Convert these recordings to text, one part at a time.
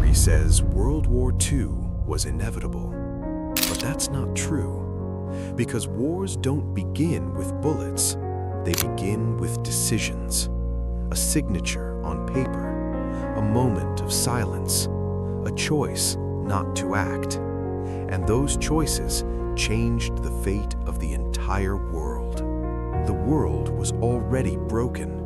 history says World War II was inevitable. But that's not true. Because wars don't begin with bullets. They begin with decisions. A signature on paper. A moment of silence. A choice not to act. And those choices changed the fate of the entire world. The world was already broken.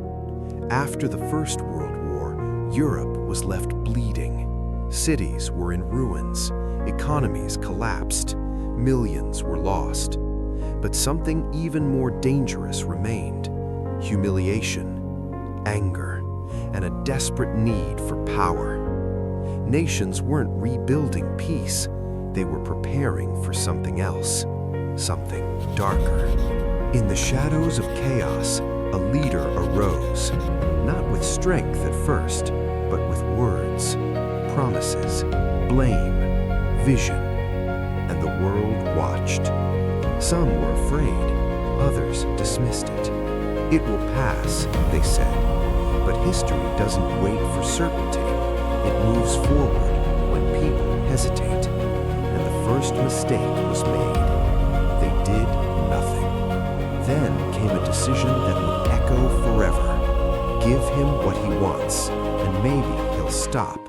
After the First World War, Europe was left bleeding. Cities were in ruins, economies collapsed, millions were lost. But something even more dangerous remained: humiliation, anger, and a desperate need for power. Nations weren't rebuilding peace, they were preparing for something else, something darker. In the shadows of chaos, a leader arose, not with strength at first, but with words, promises, blame, vision, and the world watched. Some were afraid, others dismissed it. It will pass, they said, but history doesn't wait for certainty. It moves forward when people hesitate, and the first mistake was made. They did nothing. Then came a decision that would echo forever. Give him what he wants, and maybe he'll stop.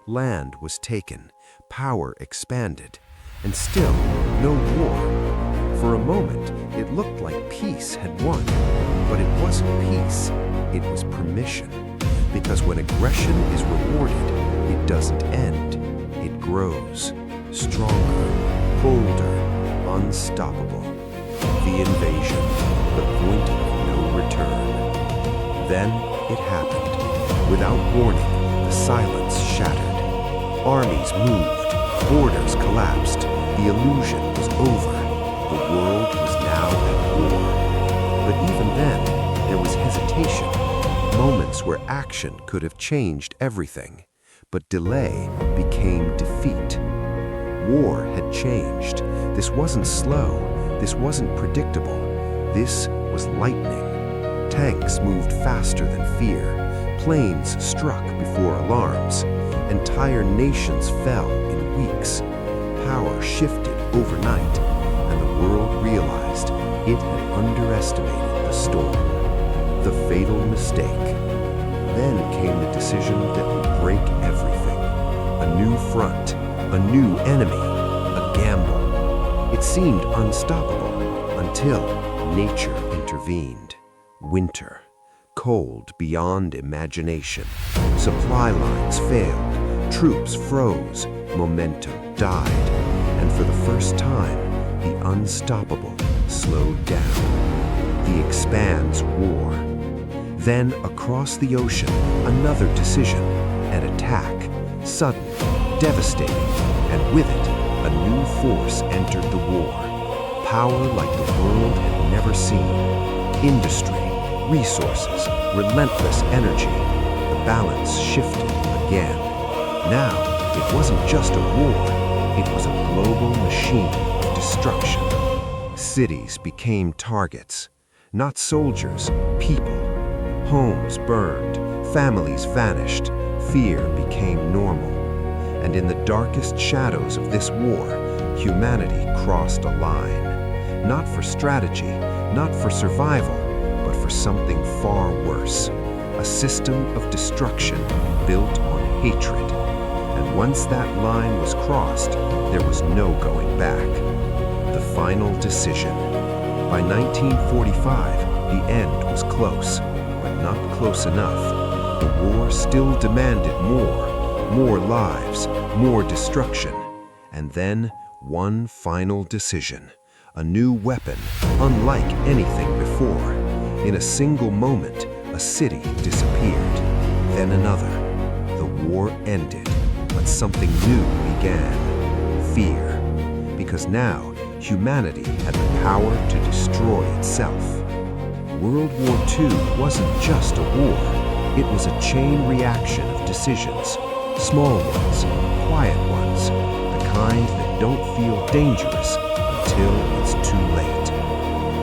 Land was taken, power expanded, and still no war. For a moment, it looked like peace had won, but it wasn't peace, it was permission. Because when aggression is rewarded, it doesn't end, it grows, stronger, bolder, unstoppable. The invasion, the point of no return. Then it happened. Without warning, the silence shattered. Armies moved, borders collapsed, the illusion was over. The world was now at war. But even then, there was hesitation. Moments where action could have changed everything. But delay became defeat. War had changed. This wasn't slow. This wasn't predictable. This was lightning. Tanks moved faster than fear. Planes struck before alarms. Entire nations fell in weeks. Power shifted overnight, and the world realized it had underestimated the storm. The fatal mistake. Then came the decision that would break everything. A new front, a new enemy, a gamble. It seemed unstoppable until nature intervened. Winter, cold beyond imagination. Supply lines failed, troops froze, momentum died, and for the first time, the unstoppable slowed down. The Expanse War. Then, across the ocean, another decision, an attack, sudden, devastating, and with it, a new force entered the war. Power like the world had never seen. Industry, resources, relentless energy. The balance shifted again. Now, it wasn't just a war, it was a global machine of destruction. Cities became targets, not soldiers, people. Homes burned, families vanished, fear became normal. And in the darkest shadows of this war, humanity crossed a line. Not for strategy, not for survival, but for something far worse. A system of destruction built on hatred. And once that line was crossed, there was no going back. The final decision. By 1945, the end was close, but not close enough. The war still demanded more lives, more destruction. And then, one final decision. A new weapon, unlike anything before. In a single moment, a city disappeared. Then another. The war ended, but something new began. Fear. Because now, humanity had the power to destroy itself. World War II wasn't just a war. It was a chain reaction of decisions. Small ones, quiet ones, the kind that don't feel dangerous until it's too late.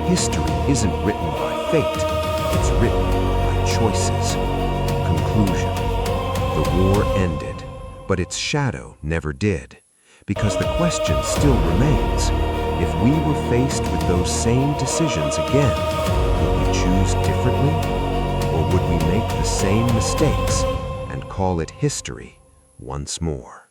History isn't written by fate, it's written by choices. Conclusion. The war ended, But its shadow never did, because the question still remains. If we were faced with those same decisions again, would we choose differently? Or would we make the same mistakes and call it history once more?